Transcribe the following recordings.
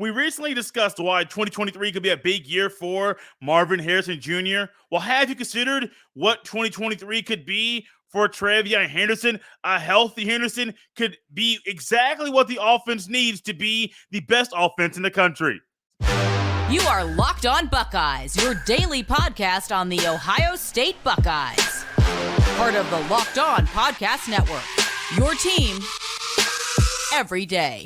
We recently discussed why 2023 could be a big year for Marvin Harrison Jr. Well, have you considered what 2023 could be for TreVeyon Henderson? A healthy Henderson could be exactly what the offense needs to be the best offense in the country. You are Locked On Buckeyes, your daily podcast on the Ohio State Buckeyes. Part of the Locked On Podcast Network, your team every day.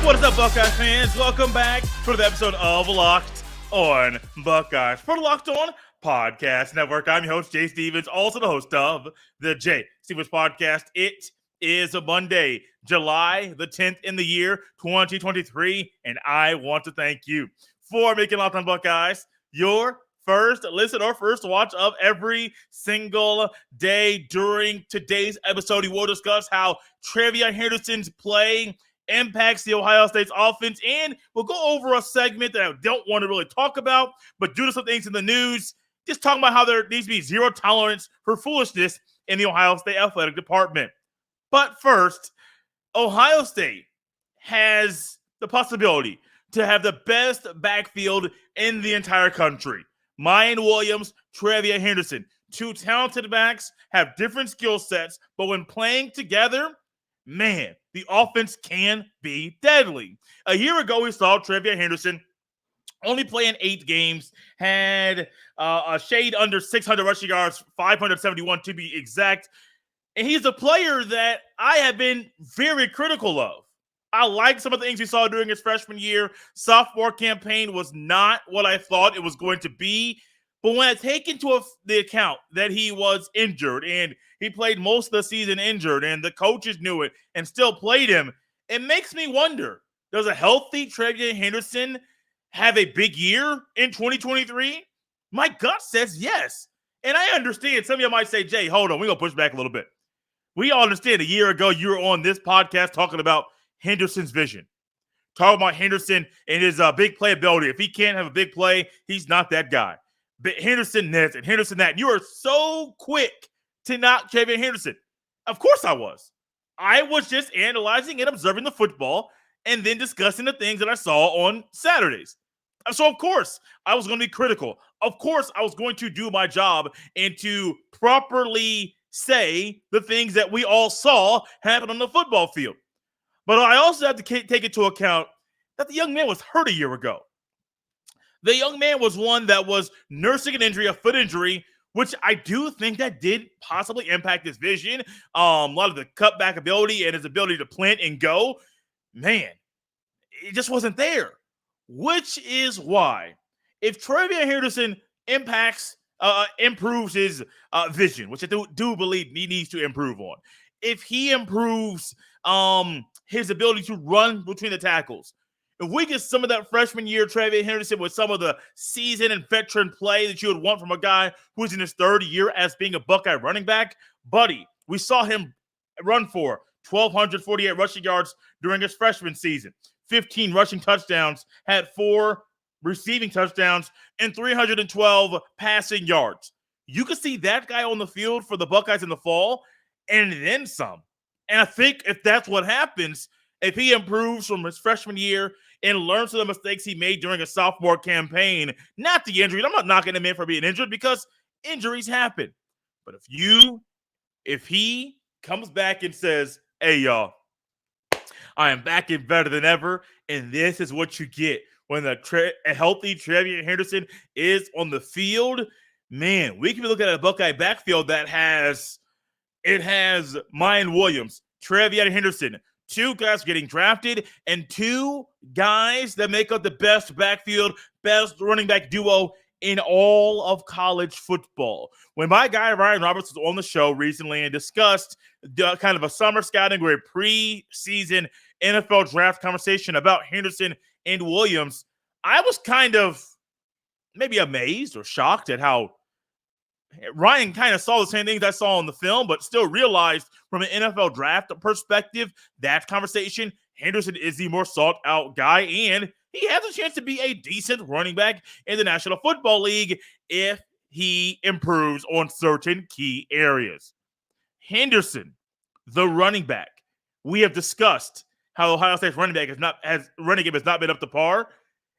What is up, Buckeye fans? Welcome back to the episode of Locked On Buckeyes for the Locked On Podcast Network. I'm your host, Jay Stevens, also the host of the Jay Stevens Podcast. It is a Monday, July the 10th in the year 2023, and I want to thank you for making Locked On Buckeyes your first listen or first watch of every single day. During today's episode, we will discuss how TreVeyon Henderson's play impacts the Ohio State's offense, and we'll go over a segment that I don't want to really talk about, but due to some things in the news, just talking about how there needs to be zero tolerance for foolishness in the Ohio State athletic department. But first, Ohio State has the possibility to have the best backfield in the entire country. Miyan Williams, TreVeyon Henderson, two talented backs, have different skill sets, but when playing together, man, the offense can be deadly. A year ago, we saw TreVeyon Henderson only playing 8 games, had a shade under 600 rushing yards, 571 to be exact. And he's a player that I have been very critical of. I like some of the things we saw during his freshman year. Sophomore campaign was not what I thought it was going to be. But when I take into the account that he was injured and he played most of the season injured and the coaches knew it and still played him, it makes me wonder, does a healthy TreVeyon Henderson have a big year in 2023? My gut says yes. And I understand some of you might say, Jay, hold on, we're going to push back a little bit. We all understand a year ago you were on this podcast talking about Henderson's vision. Talking about Henderson and his big playability. If he can't have a big play, he's not that guy. But Henderson this and Henderson that. You are so quick to knock TreVeyon Henderson. Of course I was. I was just analyzing and observing the football and then discussing the things that I saw on Saturdays. So, of course, I was going to be critical. Of course, I was going to do my job and to properly say the things that we all saw happen on the football field. But I also have to take into account that the young man was hurt a year ago. The young man was one that was nursing an injury, a foot injury, which I do think that did possibly impact his vision. A lot of the cutback ability and his ability to plant and go. Man, it just wasn't there. Which is why, if TreVeyon Henderson improves his vision, which I do believe he needs to improve on, if he improves his ability to run between the tackles, if we get some of that freshman year TreVeyon Henderson with some of the seasoned and veteran play that you would want from a guy who's in his third year as being a Buckeye running back, buddy, we saw him run for 1,248 rushing yards during his freshman season, 15 rushing touchdowns, had 4 receiving touchdowns, and 312 passing yards. You could see that guy on the field for the Buckeyes in the fall, and then some. And I think if that's what happens, if he improves from his freshman year and learns from the mistakes he made during a sophomore campaign, not the injuries. I'm not knocking him in for being injured because injuries happen. But if he comes back and says, hey, y'all, I am back and better than ever, and this is what you get when a healthy TreVeyon Henderson is on the field, man, we can be looking at a Buckeye backfield that has Miyan Williams, TreVeyon Henderson, 2 guys getting drafted, and 2 guys that make up the best backfield, best running back duo in all of college football. When my guy Ryan Roberts was on the show recently and discussed kind of a summer scouting or a preseason NFL draft conversation about Henderson and Williams, I was kind of maybe amazed or shocked at how Ryan kind of saw the same things I saw on the film, but still realized from an NFL draft perspective, that conversation, Henderson is the more sought-out guy, and he has a chance to be a decent running back in the National Football League if he improves on certain key areas. Henderson the running back. We have discussed how Ohio State's running game has not been up to par.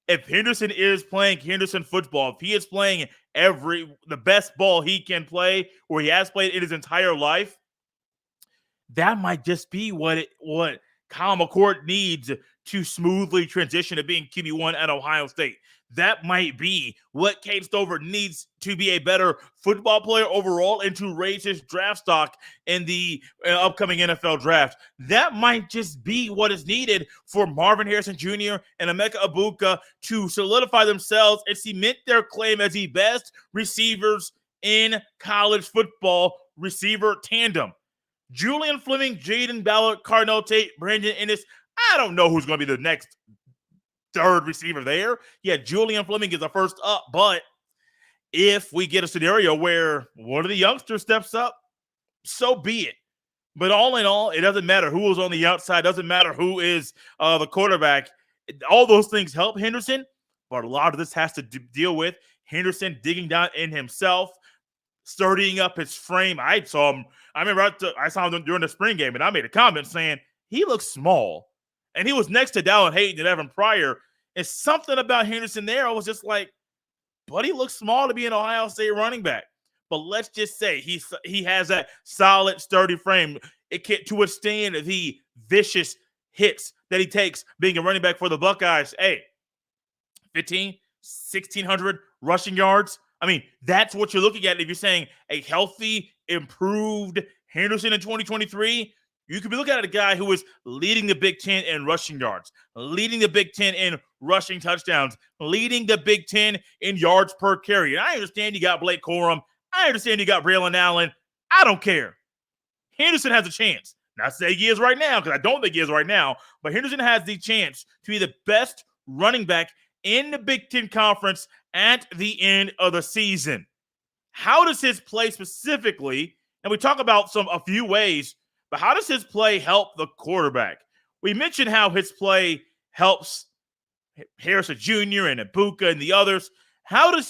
If Henderson is playing Henderson football, if he is playing the best ball he can play, or he has played in his entire life, that might just be what Kyle McCord needs to smoothly transition to being QB1 at Ohio State. That might be what Cade Stover needs to be a better football player overall and to raise his draft stock in the upcoming NFL draft. That might just be what is needed for Marvin Harrison Jr. and Emeka Egbuka to solidify themselves and cement their claim as the best receivers in college football receiver tandem. Julian Fleming, Jaden Ballard, Cardinal Tate, Brandon Ennis. I don't know who's going to be the next third receiver there. Yeah, Julian Fleming is the first up, but if we get a scenario where one of the youngsters steps up, so be it. But all in all, it doesn't matter who is on the outside. It doesn't matter who is the quarterback. All those things help Henderson, but a lot of this has to deal with Henderson digging down in himself, sturdying up his frame. I saw him during the spring game, and I made a comment saying he looks small. And he was next to Dallin Hayden and Evan Pryor. And something about Henderson there, I was just like, but he looks small to be an Ohio State running back. But let's just say he has that solid, sturdy frame to withstand the vicious hits that he takes being a running back for the Buckeyes. Hey, 1,600 rushing yards. I mean, that's what you're looking at if you're saying a healthy, improved Henderson in 2023. You could be looking at a guy who is leading the Big Ten in rushing yards, leading the Big Ten in rushing touchdowns, leading the Big Ten in yards per carry. And I understand you got Blake Corum. I understand you got Braylon Allen. I don't care. Henderson has a chance. Not saying he is right now, because I don't think he is right now, but Henderson has the chance to be the best running back in the Big Ten Conference at the end of the season. How does his play specifically, and we talk about a few ways, but how does his play help the quarterback? We mentioned how his play helps Harrison Jr. and Egbuka and the others. How does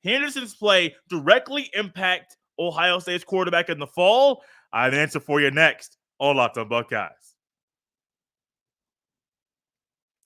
Henderson's play, directly impact Ohio State's quarterback in the fall? I have an answer for you next on Locked on Buckeyes.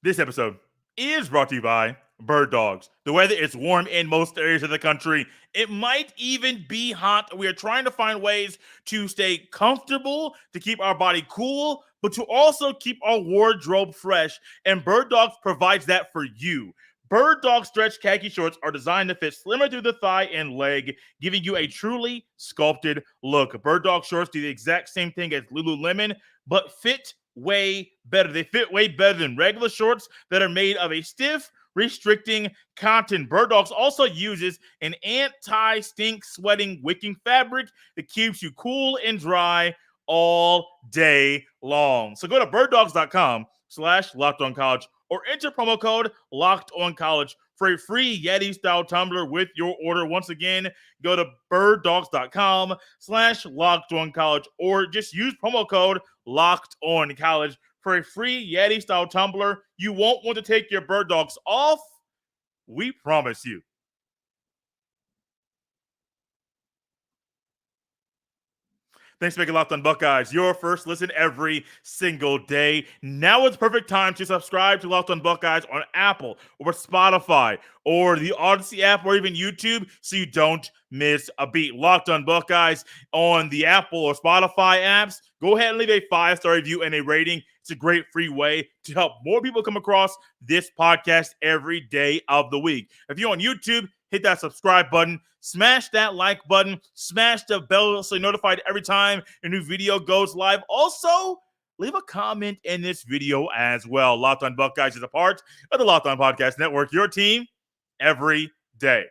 This episode is brought to you by Bird Dogs. The weather is warm in most areas of the country. It might even be hot. We are trying to find ways to stay comfortable, to keep our body cool, but to also keep our wardrobe fresh. And Bird Dogs provides that for you. Bird Dog stretch khaki shorts are designed to fit slimmer through the thigh and leg, giving you a truly sculpted look. Bird Dog shorts do the exact same thing as Lululemon, but fit way better. They fit way better than regular shorts that are made of a stiff, restricting cotton. Bird Dogs also uses an anti-stink sweating wicking fabric that keeps you cool and dry all day long. So go to birddogs.com/LockedOnCollege or enter promo code LockedOnCollege for a free Yeti-style tumbler with your order. Once again, go to birddogs.com/LockedOnCollege or just use promo code LockedOnCollege for a free Yeti-style tumbler. You won't want to take your Bird Dogs off. We promise you. Thanks for making Locked on Buckeyes your first listen every single day. Now is the perfect time to subscribe to Locked on Buckeyes on Apple or Spotify or the Odyssey app or even YouTube so you don't miss a beat. Locked on Buckeyes on the Apple or Spotify apps. Go ahead and leave a 5-star review and a rating. It's a great free way to help more people come across this podcast every day of the week. If you're on YouTube, hit that subscribe button, smash that like button, smash the bell so you're notified every time a new video goes live. Also, leave a comment in this video as well. Locked on Buckeyes is a part of the Locked on Podcast Network, your team every day.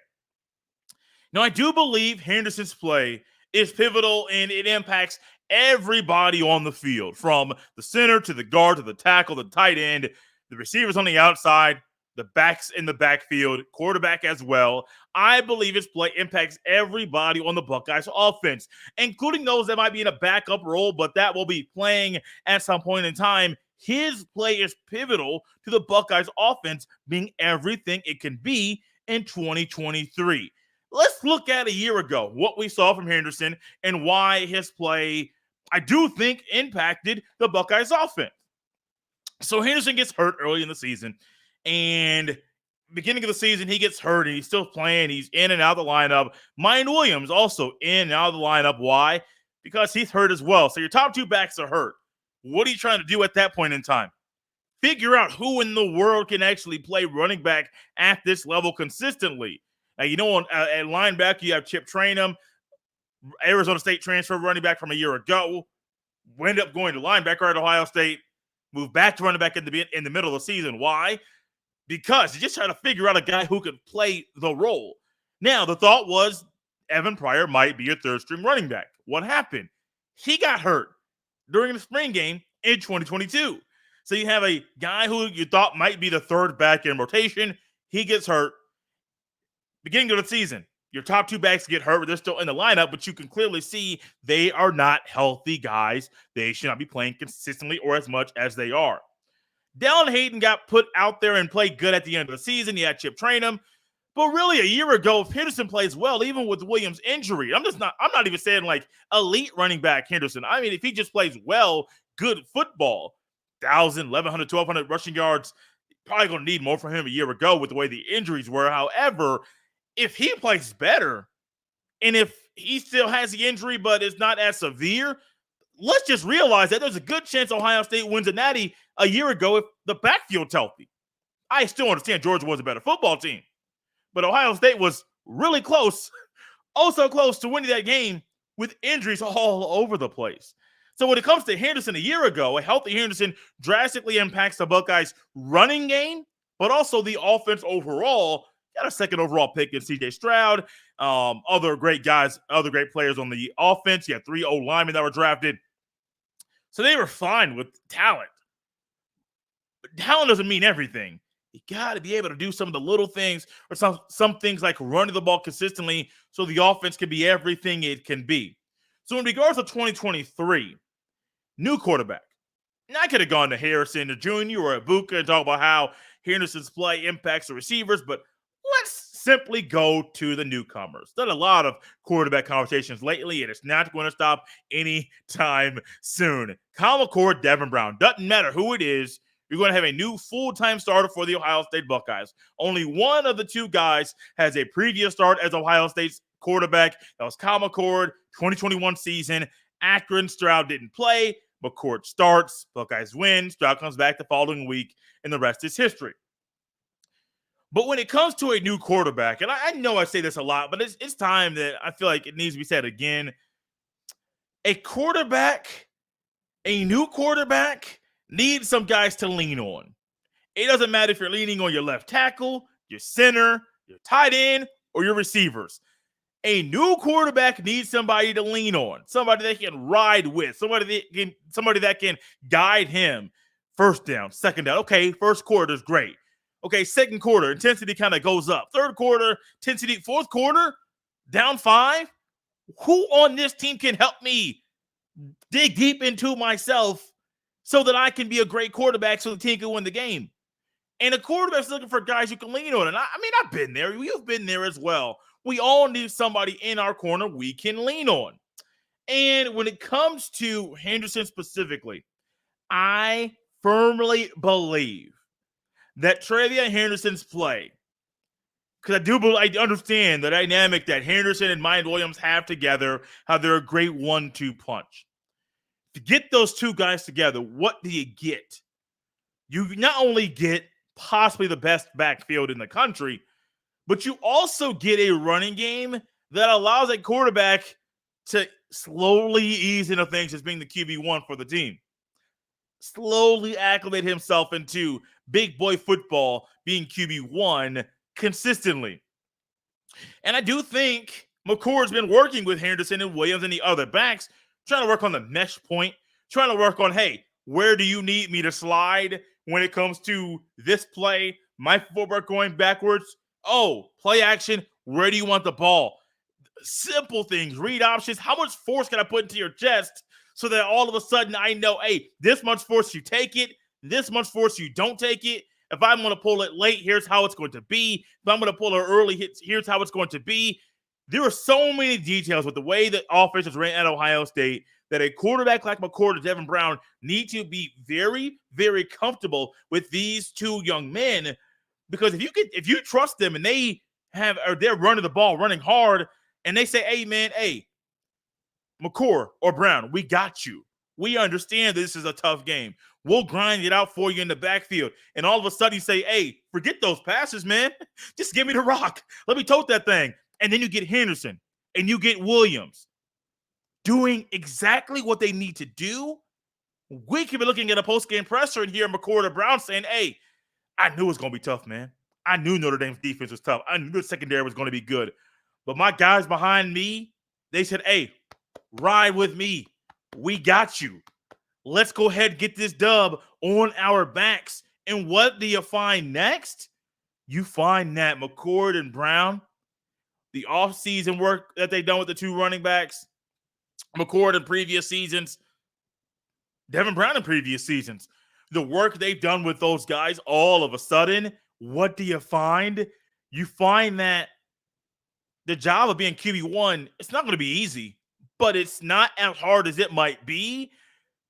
Now, I do believe Henderson's play is pivotal and it impacts everybody on the field, from the center to the guard to the tackle, the tight end, the receivers on the outside, the backs in the backfield, quarterback as well. I believe his play impacts everybody on the Buckeyes offense, including those that might be in a backup role, but that will be playing at some point in time. His play is pivotal to the Buckeyes offense being everything it can be in 2023. Let's look at a year ago, what we saw from Henderson and why his play, I do think impacted the Buckeyes offense. So Henderson gets hurt early in the season, and beginning of the season, he gets hurt and he's still playing. He's in and out of the lineup. Mine Williams also in and out of the lineup. Why? Because he's hurt as well. So your top two backs are hurt. What are you trying to do at that point in time? Figure out who in the world can actually play running back at this level consistently. Now, at linebacker, you have Chip Trainum, Arizona State transfer running back from a year ago, ended up going to linebacker at Ohio State, moved back to running back in the middle of the season. Why? Because you just try to figure out a guy who could play the role. Now, the thought was Evan Pryor might be a third-string running back. What happened? He got hurt during the spring game in 2022. So you have a guy who you thought might be the third back in rotation. He gets hurt. Beginning of the season, your top two backs get hurt. They're still in the lineup, but you can clearly see they are not healthy guys. They should not be playing consistently or as much as they are. Dallin Hayden got put out there and played good at the end of the season. You had Chip Trainum. But really, a year ago, if Henderson plays well, even with Williams' injury, I'm not even saying like elite running back Henderson. I mean, if he just plays well, good football, 1,000, 1,100, 1,200 rushing yards, probably going to need more from him a year ago with the way the injuries were. However, if he plays better, and if he still has the injury but it's not as severe, let's just realize that there's a good chance Ohio State wins a natty a year ago if the backfield's healthy. I still understand Georgia was a better football team, but Ohio State was really close, also close to winning that game with injuries all over the place. So when it comes to Henderson a year ago, a healthy Henderson drastically impacts the Buckeyes' running game, but also the offense overall. Got a second overall pick in C.J. Stroud, other great guys, other great players on the offense. You had 3 old linemen that were drafted. So they were fine with talent. But talent doesn't mean everything. You got to be able to do some of the little things or some things like running the ball consistently so the offense can be everything it can be. So in regards to 2023, new quarterback. Now, I could have gone to Harrison, to Jr. or Ibuka and talk about how Henderson's play impacts the receivers, but let's simply go to the newcomers. Done a lot of quarterback conversations lately, and it's not going to stop anytime soon. Kyle McCord, Devin Brown. Doesn't matter who it is. You're going to have a new full-time starter for the Ohio State Buckeyes. Only one of the two guys has a previous start as Ohio State's quarterback. That was Kyle McCord, 2021 season. Akron, Stroud didn't play. McCord starts. Buckeyes win. Stroud comes back the following week, and the rest is history. But when it comes to a new quarterback, and I know I say this a lot, but it's time that I feel like it needs to be said again. A new quarterback, needs some guys to lean on. It doesn't matter if you're leaning on your left tackle, your center, your tight end, or your receivers. A new quarterback needs somebody to lean on, somebody that can ride with, somebody that can guide him. First down, second down. Okay, first quarter is great. Okay, second quarter, intensity kind of goes up. Third quarter, intensity. Fourth quarter, down 5. Who on this team can help me dig deep into myself so that I can be a great quarterback so the team can win the game? And a quarterback's looking for guys you can lean on. And I've been there. You've been there as well. We all need somebody in our corner we can lean on. And when it comes to Henderson specifically, I firmly believe that TreVeyon Henderson's play, because I understand the dynamic that Henderson and Mine Williams have together, how they're a great 1-2 punch. To get those two guys together, what do you get? You not only get possibly the best backfield in the country, but you also get a running game that allows a quarterback to slowly ease into things as being the QB1 for the team. Slowly acclimate himself into big boy football, being QB1 consistently. And I do think McCord's been working with Henderson and Williams and the other backs, trying to work on the mesh point, trying to work on, hey, where do you need me to slide when it comes to this play? My footwork going backwards. Oh, play action. Where do you want the ball? Simple things, read options. How much force can I put into your chest so that all of a sudden I know, hey, this much force you take it, this much force you don't take it. If I'm going to pull it late, here's how it's going to be. If I'm going to pull it early, here's how it's going to be. There are so many details with the way that offense is ran at Ohio State that a quarterback like McCord or Devin Brown need to be very, very comfortable with these two young men, because if you trust them and they're running the ball, running hard, and they say, hey, McCord or Brown, we got you. We understand this is a tough game. We'll grind it out for you in the backfield. And all of a sudden you say, hey, forget those passes, man. Just give me the rock. Let me tote that thing. And then you get Henderson and you get Williams doing exactly what they need to do. We could be looking at a post-game presser and hear McCord or Brown saying, hey, I knew it was going to be tough, man. I knew Notre Dame's defense was tough. I knew the secondary was going to be good. But my guys behind me, they said, hey, ride with me. We got you. Let's go ahead and get this dub on our backs. And what do you find next? You find that McCord and Brown, the offseason work that they've done with the two running backs, McCord in previous seasons, Devin Brown in previous seasons, the work they've done with those guys, all of a sudden, what do you find? You find that the job of being QB1, it's not going to be easy, but it's not as hard as it might be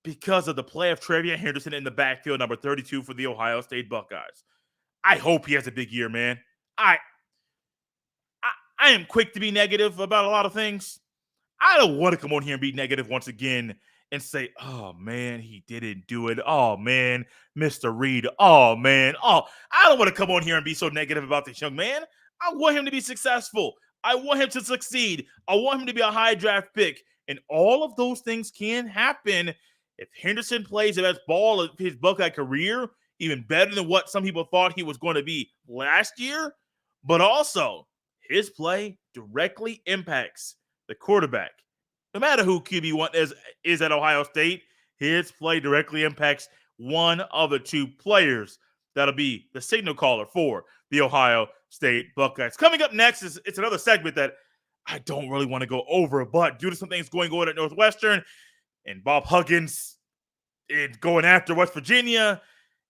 because of the play of TreVeyon Henderson in the backfield, number 32 for the Ohio State Buckeyes. I hope he has a big year, man. I am quick to be negative about a lot of things. I don't want to come on here and be negative once again and say, oh, man, he didn't do it. Oh, man, Mr. Reed. Oh, man. Oh, I don't want to come on here and be so negative about this young man. I want him to be successful. I want him to succeed. I want him to be a high draft pick. And all of those things can happen if Henderson plays the best ball of his Buckeye career, even better than what some people thought he was going to be last year. But also, his play directly impacts the quarterback. No matter who QB1 is at Ohio State, his play directly impacts one of the two players that'll be the signal caller for the Ohio State Buckeyes. Coming up next it's another segment that I don't really want to go over, but due to some things going on at Northwestern and Bob Huggins and going after West Virginia,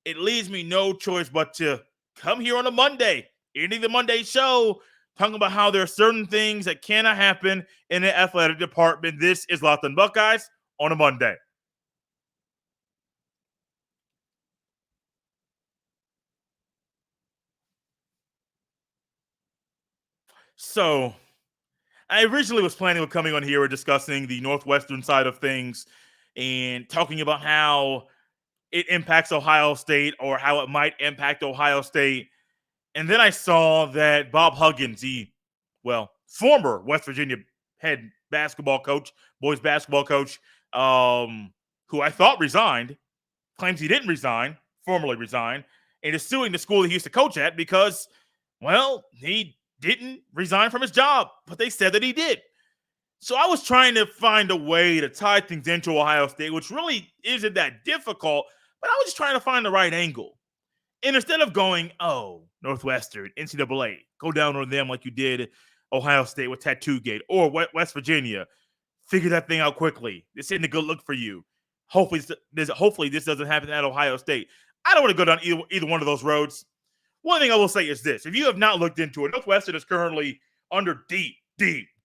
it leaves me no choice but to come here on a Monday, ending the Monday show, talking about how there are certain things that cannot happen in the athletic department. This is Locked On Buckeyes on a Monday. So, I originally was planning on coming on here and discussing the Northwestern side of things and talking about how it impacts Ohio State or how it might impact Ohio State. And then I saw that Bob Huggins, former West Virginia head basketball coach, boys basketball coach, who I thought resigned, claims he didn't resign, formally resign, and is suing the school he used to coach at because, he didn't resign from his job, but they said that he did. So I was trying to find a way to tie things into Ohio State, which really isn't that difficult, but I was just trying to find the right angle. And instead of going, oh, Northwestern, NCAA, go down on them like you did Ohio State with Tattoo Gate, or West Virginia, figure that thing out quickly. This isn't a good look for you. Hopefully this doesn't happen at Ohio State. I don't want to go down either one of those roads. One thing I will say is this. If you have not looked into it, Northwestern is currently under deep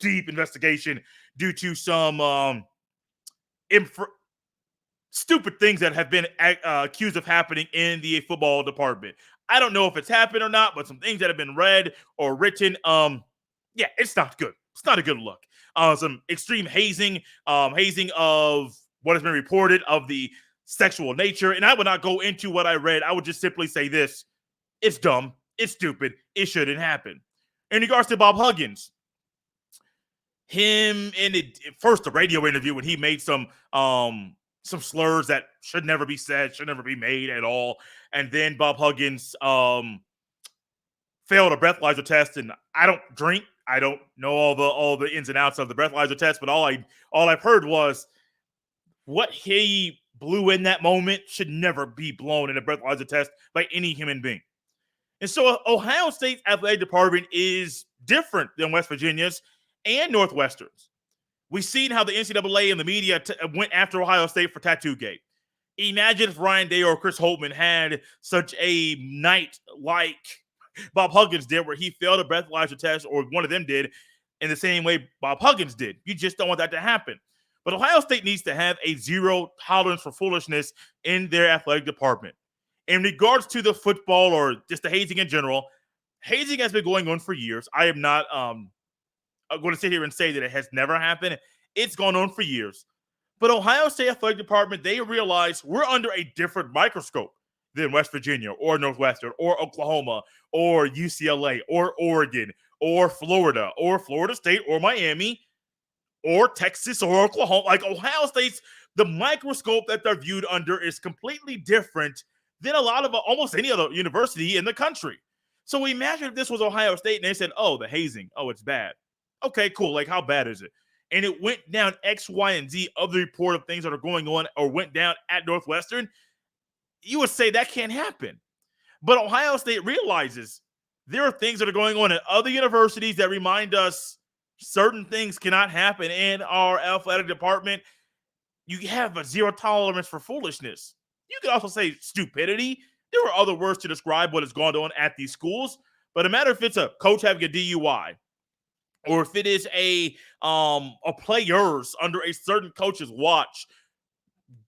investigation due to some stupid things that have been accused of happening in the football department. I don't know if it's happened or not, but some things that have been read or written, it's not good. It's not a good look. Some extreme hazing of what has been reported of the sexual nature. And I would not go into what I read. I would just simply say this. It's dumb. It's stupid. It shouldn't happen. In regards to Bob Huggins, him in the radio interview when he made some slurs that should never be said, should never be made at all. And then Bob Huggins failed a breathalyzer test. And I don't drink. I don't know all the ins and outs of the breathalyzer test, but all I've heard was what he blew in that moment should never be blown in a breathalyzer test by any human being. And so Ohio State's athletic department is different than West Virginia's and Northwestern's. We've seen how the NCAA and the media went after Ohio State for Tattoo Gate. Imagine if Ryan Day or Chris Holtman had such a night like Bob Huggins did, where he failed a breathalyzer test, or one of them did, in the same way Bob Huggins did. You just don't want that to happen. But Ohio State needs to have a zero tolerance for foolishness in their athletic department. In regards to the football or just the hazing in general, hazing has been going on for years. I am not going to sit here and say that it has never happened. It's gone on for years. But Ohio State Athletic Department, they realize we're under a different microscope than West Virginia or Northwestern or Oklahoma or UCLA or Oregon or Florida State or Miami or Texas or Oklahoma. Like Ohio State's, the microscope that they're viewed under is completely different than a lot of almost any other university in the country. So imagine if this was Ohio State and they said, oh, the hazing, oh, it's bad. Okay, cool. Like, how bad is it? And it went down X, Y, and Z of the report of things that are going on or went down at Northwestern. You would say that can't happen. But Ohio State realizes there are things that are going on at other universities that remind us certain things cannot happen in our athletic department. You have a zero tolerance for foolishness. You could also say stupidity. There are other words to describe what has gone on at these schools. But no matter if it's a coach having a DUI, or if it is a players under a certain coach's watch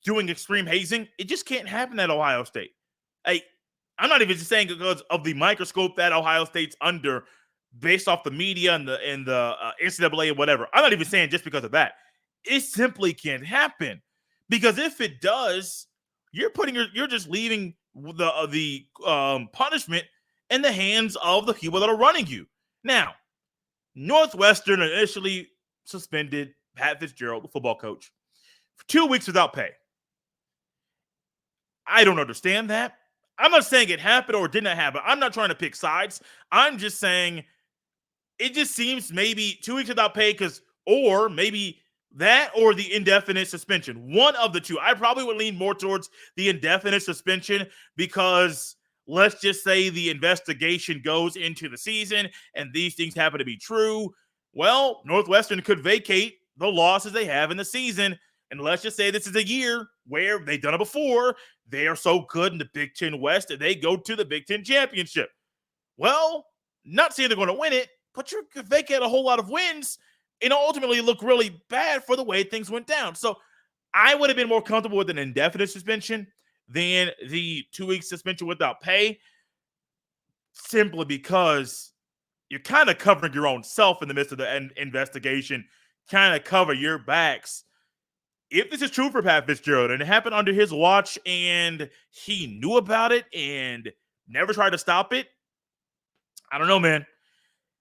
doing extreme hazing, it just can't happen at Ohio State. I'm not even just saying because of the microscope that Ohio State's under, based off the media and the NCAA and whatever. I'm not even saying just because of that. It simply can't happen, because if it does, you're just leaving the punishment in the hands of the people that are running you. Now, Northwestern initially suspended Pat Fitzgerald, the football coach, for 2 weeks without pay. I don't understand that. I'm not saying it happened or it did not happen. I'm not trying to pick sides. I'm just saying it just seems maybe 2 weeks without pay, or maybe that or the indefinite suspension. One of the two. I probably would lean more towards the indefinite suspension, because let's just say the investigation goes into the season and these things happen to be true. Well, Northwestern could vacate the losses they have in the season. And let's just say this is a year where they've done it before. They are so good in the Big Ten West that they go to the Big Ten Championship. Well, not saying they're going to win it, but you could vacate a whole lot of wins and ultimately look really bad for the way things went down. So I would have been more comfortable with an indefinite suspension than the 2 week suspension without pay, simply because you're kind of covering your own self in the midst of the investigation, kind of cover your backs. If this is true for Pat Fitzgerald and it happened under his watch and he knew about it and never tried to stop it, I don't know, man.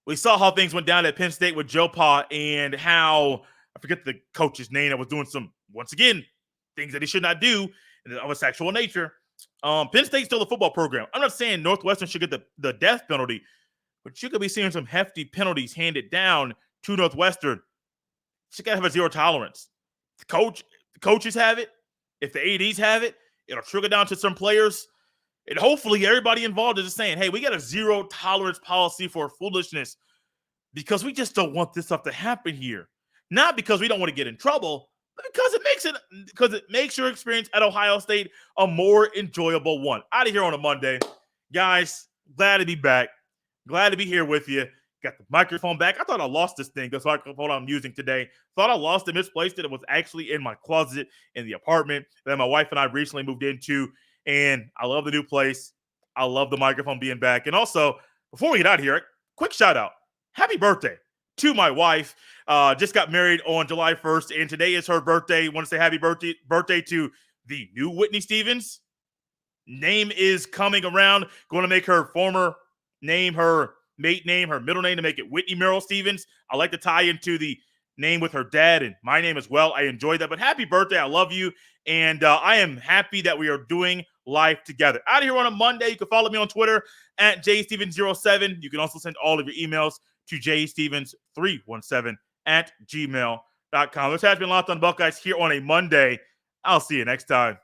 We saw how things went down at Penn State with Joe Pa, and how, I forget the coach's name, that was doing some, once again, things that he should not do of a sexual nature. Penn State's still a football program. I'm not saying Northwestern should get the death penalty, but you could be seeing some hefty penalties handed down to Northwestern. You got to have a zero tolerance. The coaches have it. If the ADs have it, it'll trickle down to some players. And hopefully everybody involved is just saying, hey, we got a zero tolerance policy for foolishness, because we just don't want this stuff to happen here. Not because we don't want to get in trouble, but because it makes your experience at Ohio State a more enjoyable one. Out of here on a Monday. Guys, glad to be back. Glad to be here with you. Got the microphone back. I thought I lost this thing. That's the microphone I'm using today. Thought I lost it, misplaced it. It was actually in my closet in the apartment that my wife and I recently moved into. And I love the new place. I love the microphone being back. And also, before we get out of here, quick shout out. Happy birthday to my wife. Just got married on July 1st, and today is her birthday. Want to say happy birthday to the new Whitney Stevens. Name is coming around. Going to make her former name her maiden name, her middle name, to make it Whitney Merrill Stevens. I like to tie into the name with her dad and my name as well. I enjoy that. But happy birthday. I love you. And I am happy that we are doing life together. Out of here on a Monday. You can follow me on Twitter at jstevens07. You can also send all of your emails to jstevens317@gmail.com. This has been Locked on Buckeyes here on a Monday. I'll see you next time.